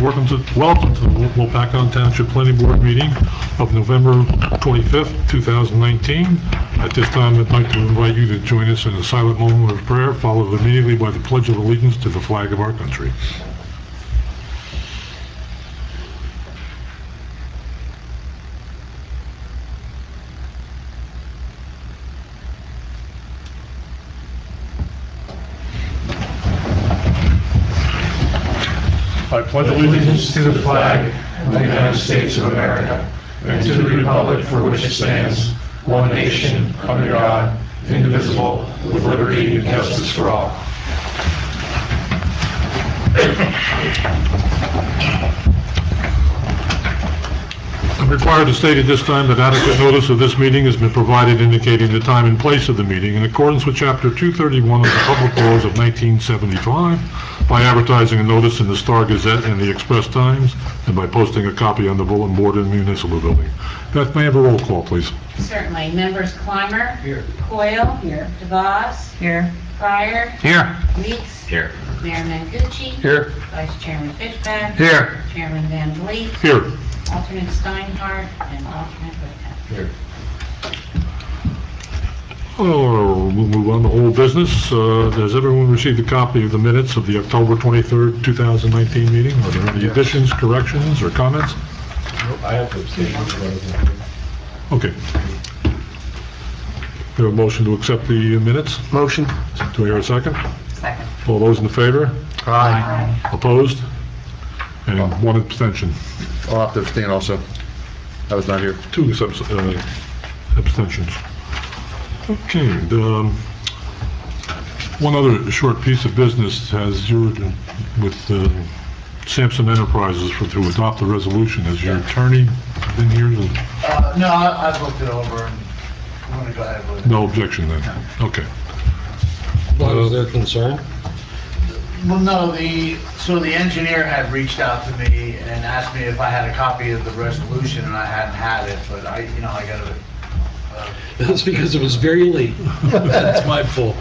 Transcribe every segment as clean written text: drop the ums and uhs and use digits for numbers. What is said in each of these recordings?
welcome to the Lopatcong Township Planning Board meeting of November 25th, 2019. At this time, I'd like to invite you to join us in a silent moment of prayer, followed immediately by the Pledge of Allegiance to the flag of our country. I pledge allegiance to the flag of the United States of America and to the republic for which it stands, one nation, under God, indivisible, with liberty and justice for all. I'm required to state at this time that adequate notice of this meeting has been provided indicating the time and place of the meeting in accordance with Chapter 231 of the Public Laws of 1975 by advertising a notice in the Star Gazette and the Express Times and by posting a copy on the bulletin board in the municipal building. Beth, may I have a roll call, please? Certainly. Members Clymer? Here. Coyle? Here. DeVos? Here. Pryor? Here. Weeks? Here. Mayor Mangucci? Here. Vice Chairman Fishback? Here. Chairman Van Vliet? Here. Alternate Steinhardt? And alternate Whitman. Here. We'll move on to old business. Has everyone received a copy of the minutes of the October 23rd, 2019 meeting? Are there any additions, corrections, or comments? I have to abstain. Okay. Do a motion to accept the minutes? Motion. Do I hear a second? Second. All those in favor? Aye. Opposed? And one abstention. I'll have to abstain also. I was not here. Two abstentions. Okay, one other short piece of business has with Sampson Enterprises to adopt the resolution. Has your attorney been here? No, I've looked it over and I'm going to go ahead with it. No objection then? Okay. What was their concern? Well, no, so the engineer had reached out to me and asked me if I had a copy of the resolution, and I hadn't had it, but I got it. That's because it was very late. That's my fault.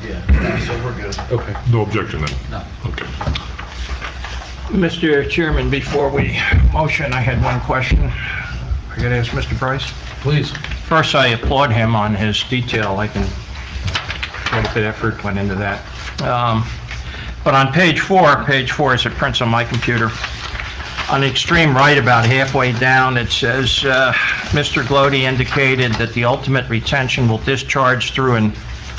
Yeah, so we're good. Okay. No objection then? No. Okay. Mr. Chairman, before we motion, I had one question. I gotta ask Mr. Price. Please. First, I applaud him on his detail. I can, quite a bit of effort went into that. But on page four as it prints on my computer, on the extreme right, about halfway down, it says, Mr. Glody indicated that the ultimate retention will discharge through an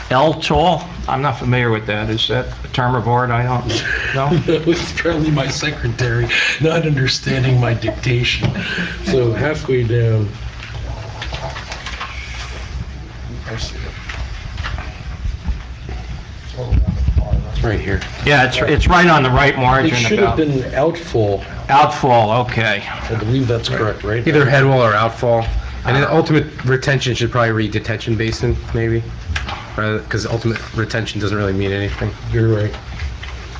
L-tool. I'm not familiar with that. Is that a term of art? I don't know. It's probably my secretary not understanding my dictation. So halfway down. I see it. Right here. Yeah, it's right on the right It margin should have about been outfall. outfall. Okay. I believe that's correct, right? Either head wall or outfall. And then ultimate retention should probably read detention basin, maybe. Because ultimate retention doesn't really mean anything. You're right.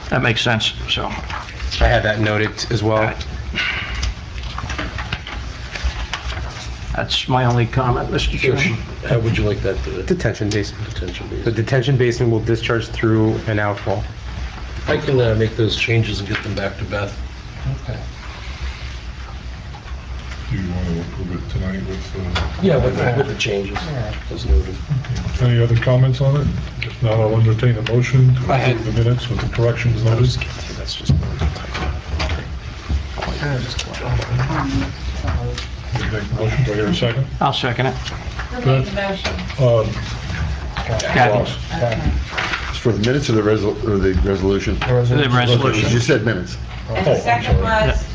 That makes sense. So, I had that noted as well. that's my only comment, Mr. Chairman. How would you like that to Detention basin. detention The be? detention basin will discharge through an outfall. I can make those changes and get them back to Beth. Okay. Do you want to approve it tonight with... Yeah, with the changes, as noted. Any other comments on it? If not, I'll entertain a motion to I had- approve the minutes with the corrections noted. That's just. You make the motion, do I hear a second? I'll second it. Who made the motion? Kathy. Okay. It's for the minutes or the resolution? The You resolution. said minutes. And the second was?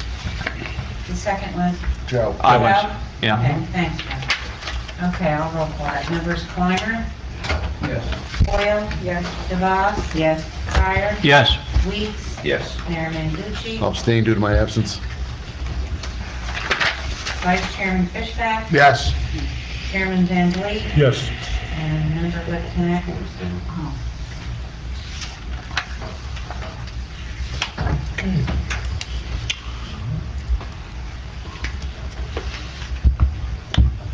The second was? Joe. I was, Joe? yeah. Okay, thanks, Joe. Okay, I'll roll call it. Members Clymer? Yes. Coyle? Yes. DeVos? Yes. Pryor? Yes. Weeks? Yes. Mayor Mangucci? I'll abstain due to my absence. Vice Chairman Fishback? Yes. Chairman Van Vliet? Yes. And Member Whitman?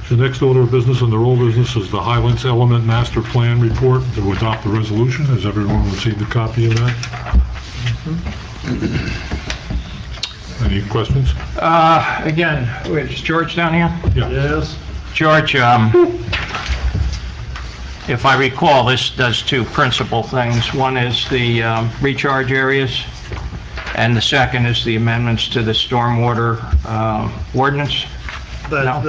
The next order of business under old business is the Highlands Element Master Plan Report to adopt the resolution. Has everyone received a copy of that? Any questions? Again, wait, is George down here? Yes. George, if I recall, this does two principal things. One is the recharge areas, and the second is the amendments to the stormwater ordinance. No?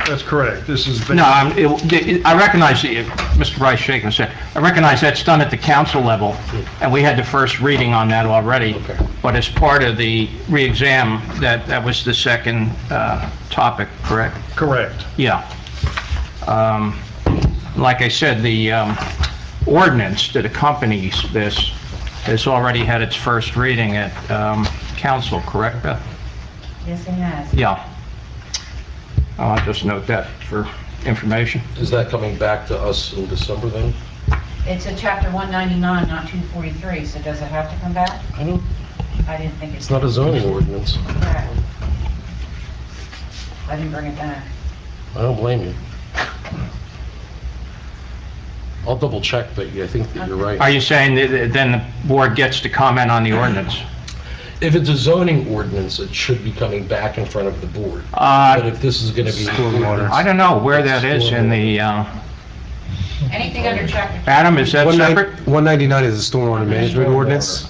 That's correct. This is. No, I recognize, Mr. Rice shaking his head, I recognize that's done at the council level, and we had the first reading on that already. But as part of the re-exam, that was the second topic, correct? Correct. Yeah. Like I said, the ordinance that accompanies this has already had its first reading at council, correct, Beth? Yes, it has. Yeah. I'll just note that for information. Is that coming back to us in December then? It's a chapter 199, not 243, so does it have to come back? I don't, I didn't think it's... it's not a zoning ordinance. Correct. I didn't bring it back. I don't blame you. I'll double check, but I think that you're Are right. you saying that then the board gets to comment on the ordinance? If it's a zoning ordinance, it should be coming back in front of the board. But if this is gonna be stormwater. I don't know where that is in the, Anything under chapter... Adam, is that separate? 199 is the stormwater management ordinance.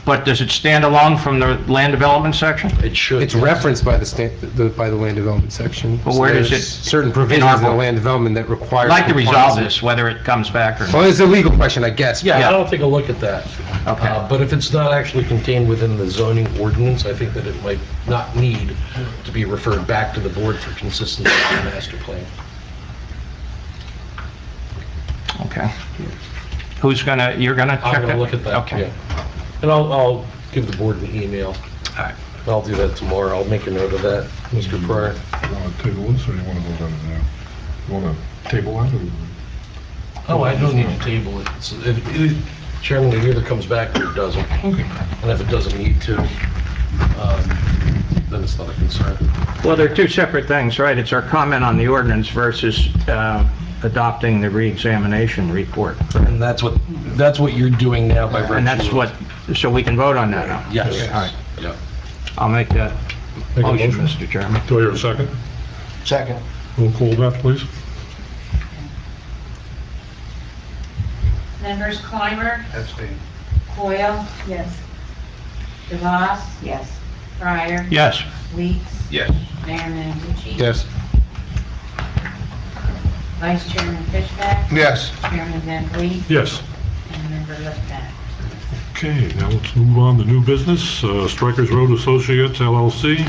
But does it stand alone from the land development section? It should. It's referenced by by the land development section. But where does There's it- certain provisions in the land development that require. I'd like to resolve compliance. this, whether it comes back or Well, not. it's a legal question, I guess. Yeah, I'll take a look at that. Okay. But if it's not actually contained within the zoning ordinance, I think that it might not need to be referred back to the board for consistency with the master plan. Okay. You're gonna check that? I'm gonna look at that, Okay. yeah. And I'll give the board an email. All right. I'll do that tomorrow. I'll make a note of that, Mr. Pryor. You want to table this, or you want to vote on it now? You want to table that, or? Oh, I don't need to table it. Chairman, it either comes back or it doesn't. Okay. And if it doesn't need to, then it's not a concern. Well, they're two separate things, right? It's our comment on the ordinance versus adopting the re-examination report. And that's what you're doing now by virtue of... And that's what, so we can vote on that now? Yes. All right. Yeah. I'll make that Make a motion, motion. Mr. Chairman. Do I hear a second? Second. Roll call, Beth, please. Members Clymer, Abstain. Coyle? Yes. DeVos? Yes. Pryor? Yes. Weeks? Yes. Mayor Menuchia? Yes. Vice Chairman Fishback? Yes. Chairman Van Vliet? Yes. And Member Liptak? Okay, now let's move on to new business. Strikers Road Associates LLC,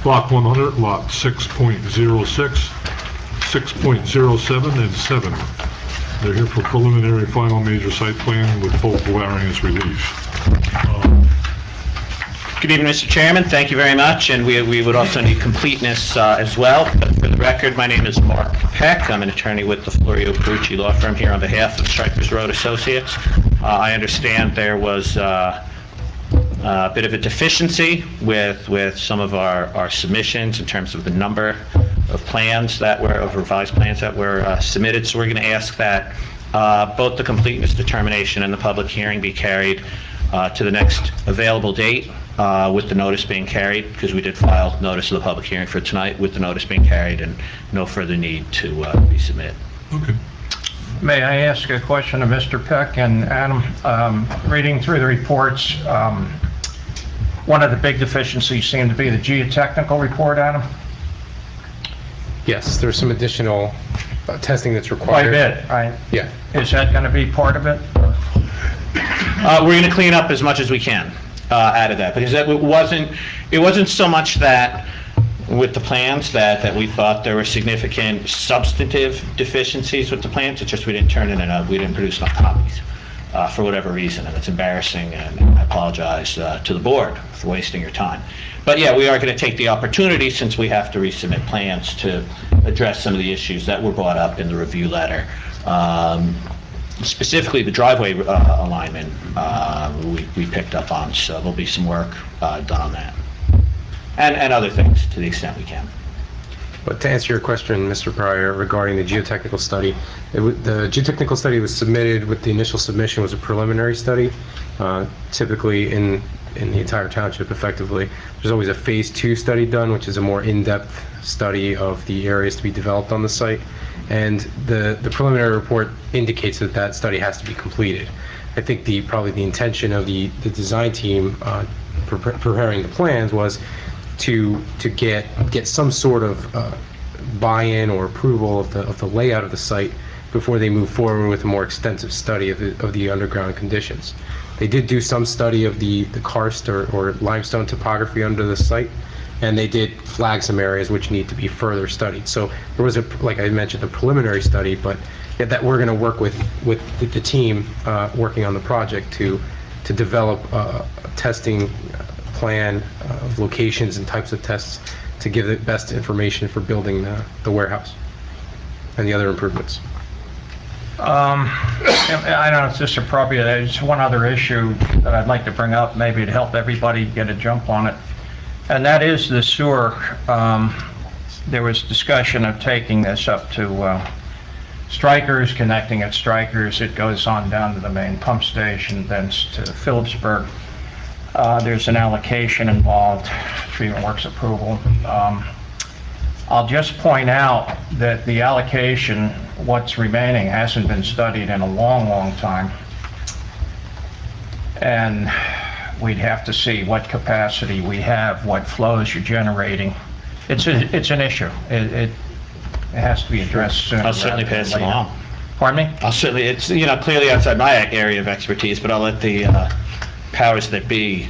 Block 100, Lot 6.06, 6.07, and 7. They're here for preliminary final major site plan with full variance relief. Good evening, Mr. Chairman. Thank you very much, and we would also need completeness as well. But for the record, my name is Mark Peck. I'm an attorney with the Florio Carucci Law Firm here on behalf of Strikers Road Associates. I understand there was a bit of a deficiency with some of our submissions in terms of the number of plans that were, of revised plans that were submitted. So we're going to ask that both the completeness determination and the public hearing be carried to the next available date with the notice being carried, because we did file notice of the public hearing for tonight with the notice being carried and no further need to resubmit. Okay. May I ask a question of Mr. Peck and Adam? Reading through the reports, one of the big deficiencies seemed to be the geotechnical report, Adam? Yes, there's some additional testing that's Quite required. a bit, right? Yeah. Is that going to be part of it? We're going to clean up as much as we can out of that, because it wasn't so much that with the plans that we thought there were significant substantive deficiencies with the plans. It's just we didn't turn in enough, we didn't produce enough copies for whatever reason, and it's embarrassing, and I apologize to the board for wasting your time. But yeah, we are going to take the opportunity, since we have to resubmit plans, to address some of the issues that were brought up in the review letter. Specifically, the driveway alignment we picked up on, so there'll be some work done on that. And other things, to the extent we can. But to answer your question, Mr. Pryor, regarding the geotechnical study, the geotechnical study was submitted with the initial submission was a preliminary study. Typically, in in the entire township effectively. There's always a Phase 2 study done, which is a more in-depth study of the areas to be developed on the site. And the preliminary report indicates that that study has to be completed. I think probably the intention of the design team preparing the plans was to get some sort of buy-in or approval of the layout of the site before they move forward with a more extensive study of the underground conditions. They did do some study of the karst or limestone topography under the site, and they did flag some areas which need to be further studied. So there was, like I mentioned, a preliminary study, but that we're going to work with the team working on the project to develop a testing plan of locations and types of tests to give the best information for building the warehouse and the other improvements. I don't know if this is appropriate. There's one other issue that I'd like to bring up, maybe to help everybody get a jump on it, and that is the sewer. There was discussion of taking this up to Strikers, connecting at Strikers. It goes on down to the main pump station, then to Phillipsburg. There's an allocation involved, treatment works approval. I'll just point out that the allocation, what's remaining, hasn't been studied in a long, long time. And we'd have to see what capacity we have, what flows you're generating. It's an issue. It has to be addressed sooner. I'll certainly rather than pass it later. along. Pardon me? I'll certainly, it's, clearly outside my area of expertise, but I'll let the powers that be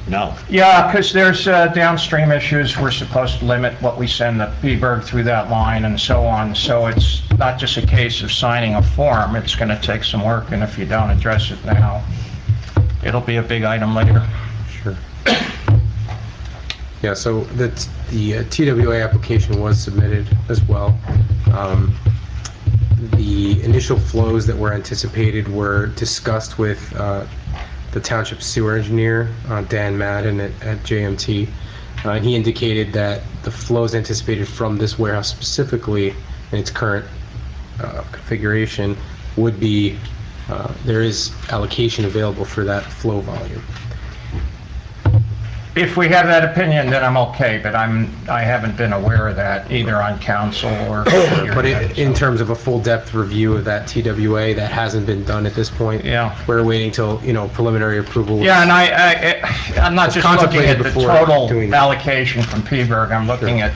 know. Yeah, because there's downstream issues. We're supposed to limit what we send to Peaburg through that line and so on. So it's not just a case of signing a form. It's going to take some work, and if you don't address it now, it'll be a big item later. Sure. Yeah, so the TWA application was submitted as well. The initial flows that were anticipated were discussed with the township sewer engineer, Dan Madden at JMT. And he indicated that the flows anticipated from this warehouse specifically in its current configuration would be, there is allocation available for that flow volume. If we have that opinion, then I'm okay, but I haven't been aware of that either on council or. But in terms of a full depth review of that TWA, that hasn't been done at this point. Yeah. We're waiting till, preliminary approval. Yeah, and I'm not It's just looking at contemplated the before total doing that. allocation from Peaburg, I'm looking at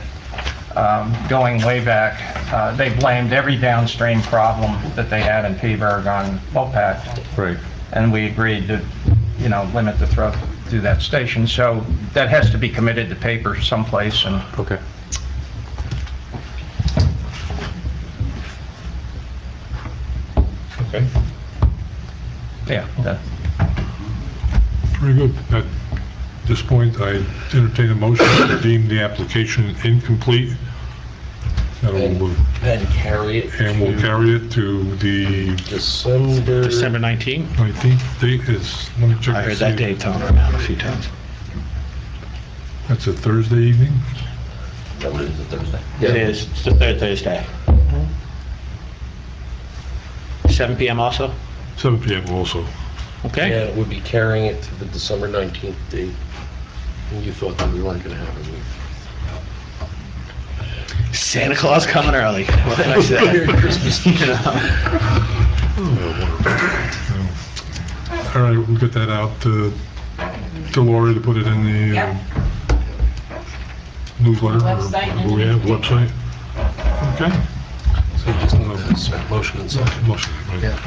going way back. They blamed every downstream problem that they had in Peaburg on Lopatcong. Right. And we agreed to, limit the throw through that station. So that has to be committed to paper someplace, and Okay. Okay. yeah, that. Very good. At this point, I entertain a motion to deem the application incomplete. And we'll carry it carry it to the December 19th? 19th date is, let me check. I to heard that see. date thrown around a few times. That's a Thursday evening? It is. It's the third Thursday. 7 p.m. also? 7 p.m. also. Okay. Yeah, it would be carrying it to the December 19th date. And you thought that we weren't going to have a meeting. Santa Claus coming early. What can I say? Merry Christmas. All right, we'll get that out to Lori to put it in the Yep. newsletter. Website and Or we have website. Okay. So you just need a motion and second. Motion, right. Yeah.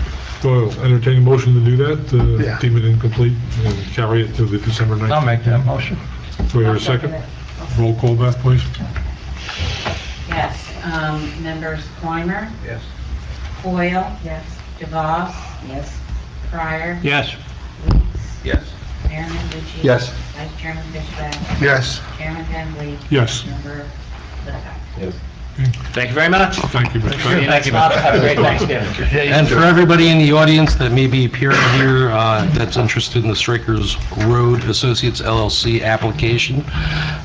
So entertain a motion to do that, Yeah. deem it incomplete and carry it to the December 19th. I'll make that motion. Do we hear a second? Roll call, Beth, please. Yes, members Weimer, Yes. Coyle. Yes. DeVos. Yes. Pryor. Yes. Weeks. Yes. Chairman Bucci. Yes. Vice Chairman Fishback. Yes. Chairman Van Vliet. Yes. Member Littlefield. Thank you very much. Thank you, Mr. See you Chairman. next month. Have a great Thanksgiving. And for everybody in the audience that may be appearing here that's interested in the Strikers Road Associates LLC application,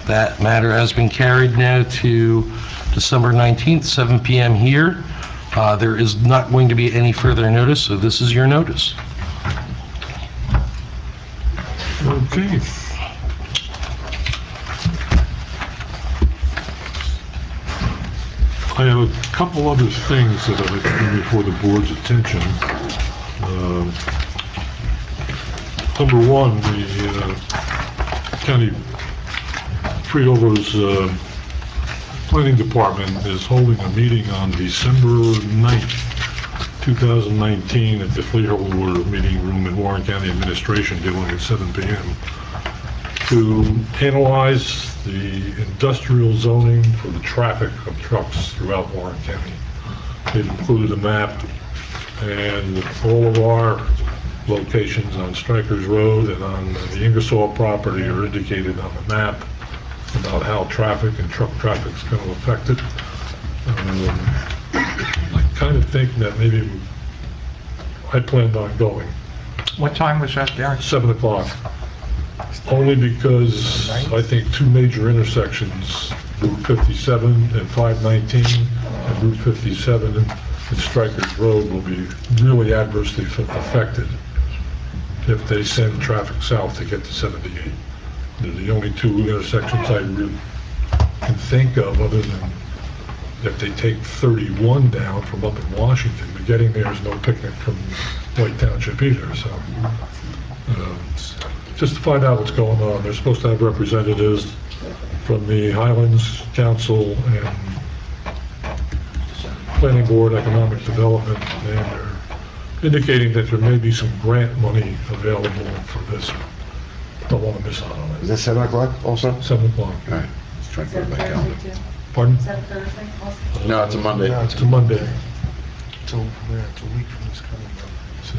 that matter has been carried now to December 19th, 7 p.m. here. There is not going to be any further notice, so this is your notice. Okay. I have a couple other things that I'd like to bring before the board's attention. Number one, the County Freeholders Planning Department is holding a meeting on December 9th, 2019 at the Freeholder Meeting Room in Warren County Administration, dealing at 7 p.m. to analyze the industrial zoning for the traffic of trucks throughout Warren County. They've included a map, and all of our locations on Strikers Road and on the Ingersoll property are indicated on the map about how traffic and truck traffic is going to affect it. I kind of think that maybe I planned on going. What time was that, Derek? 7 o'clock. Only because I think two major intersections, Route 57 and 519, and Route 57 and Strikers Road will be really adversely affected if they send traffic south to get to 78. They're the only two intersections I really can think of, other than if they take 31 down from up in Washington, but getting there is no picnic from White Township either, so. Just to find out what's going on. They're supposed to have representatives from the Highlands Council and Planning Board, Economic Development, and they're indicating that there may be some grant money available for this. Don't want to miss out on Is it. that 7 o'clock also? 7 o'clock. All right, let's try to put it back down. Pardon? Is that Thursday also? No, it's a Monday. It's a Monday. It's a week from this coming up. So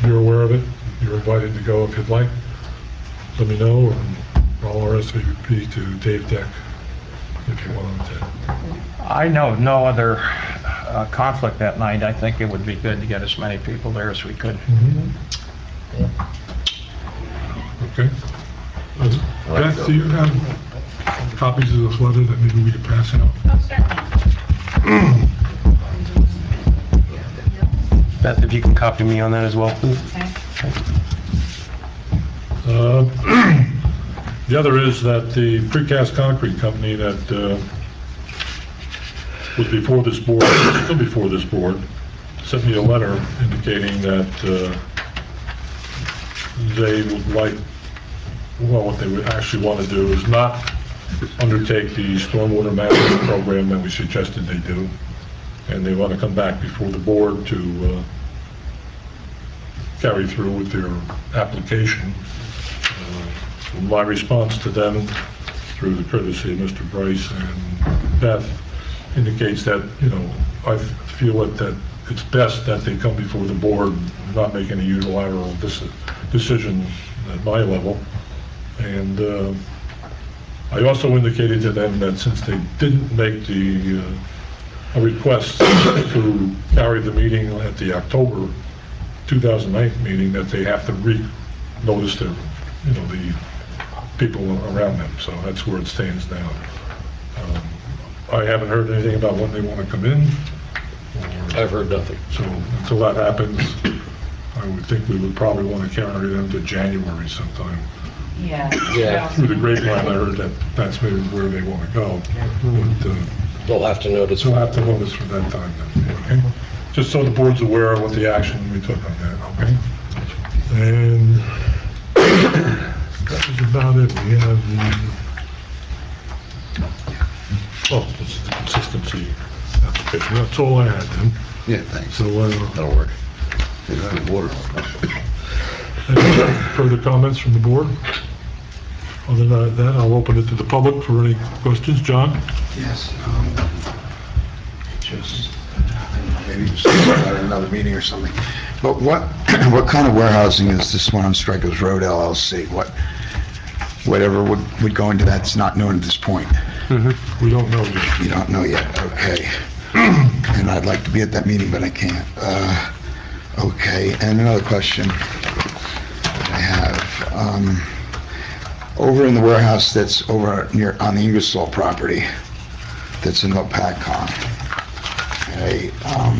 you're aware of it. You're invited to go if you'd like. Let me know, and I'll RSVP to Dave Deck if you want to attend. I know no other conflict that night. I think it would be good to get as many people there as we could. Okay. Beth, do you have copies of this letter that maybe we could pass out? Oh, certainly. Beth, if you can copy me on that as well, please. Okay. The other is that the precast concrete company that was before this board, still before this board, sent me a letter indicating that they would like, well, what they would actually want to do is not undertake the stormwater management program that we suggested they do, and they want to come back before the board to carry through with their application. My response to them, through the courtesy of Mr. Bryce and Beth, indicates that, you know, I feel that it's best that they come before the board, not make any unilateral decision at my level. And I also indicated to them that since they didn't make a request to carry the meeting at the October 2009 meeting, that they have to re-notice the people around them. So that's where it stands now. I haven't heard anything about when they want to come in. I've heard nothing. So until that happens, I would think we would probably want to carry them to January sometime. Yeah. Yeah. Through the grapevine, I heard that that's maybe where they want to go. But They'll have to notice. so I'll have to notice for that time then, okay? Just so the board's aware of what the action we took on that, okay? And that was about it. We have this is the consistency application. That's all I had then. Yeah, thanks. So, That'll work. They don't have water. any further comments from the board? Other than that, I'll open it to the public for any questions. John? Yes, just, maybe just at another meeting or something. But what kind of warehousing is this one on Strikers Road LLC? Whatever would go into that's not known at this point? We don't know yet. You don't know yet, okay. And I'd like to be at that meeting, but I can't. Okay, and another question I have. Over in the warehouse that's over near, on the Ingersoll property, that's in Lopatcong. Okay, oh,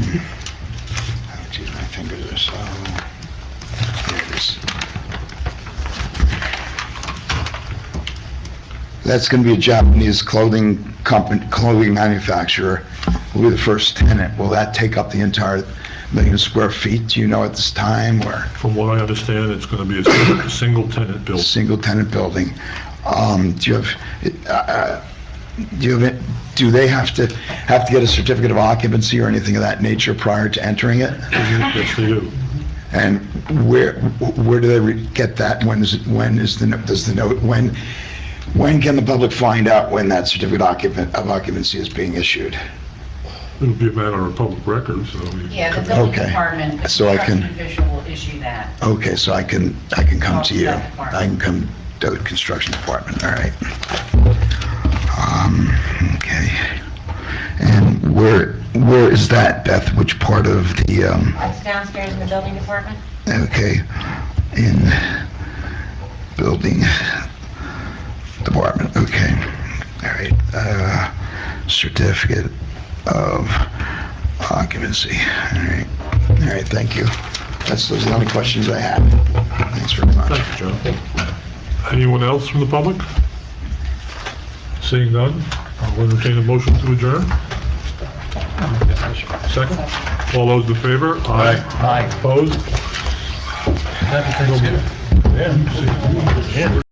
geez, my fingers are so, there it that's going to be a Japanese clothing company, clothing manufacturer, will be the first tenant. Will that take up the entire million square feet, do you know at this time, or From what I understand, it's going to be a single tenant building. single tenant building? Do they have to get a certificate of occupancy or anything of that nature prior to entering it? Yes, they do. And where do they get that? When can the public find out when that certificate of occupancy is being issued? It'll be a matter of public record, so. Yeah, the building Okay. department, the So I can- construction official will issue that. Okay, so I can come to you. That department. I can come to the construction department, all right. Okay. And where is that, Beth? Which part of the, It's downstairs in the building department? okay, in building department, okay. All right, certificate of occupancy, all right, thank you. Those are the only questions I have. Thanks very much. Thank you, John. Anyone else from the public? Seeing none, I'll entertain a motion to adjourn. Second? All those in favor? Aye. Opposed? Happy Thanksgiving. Yeah.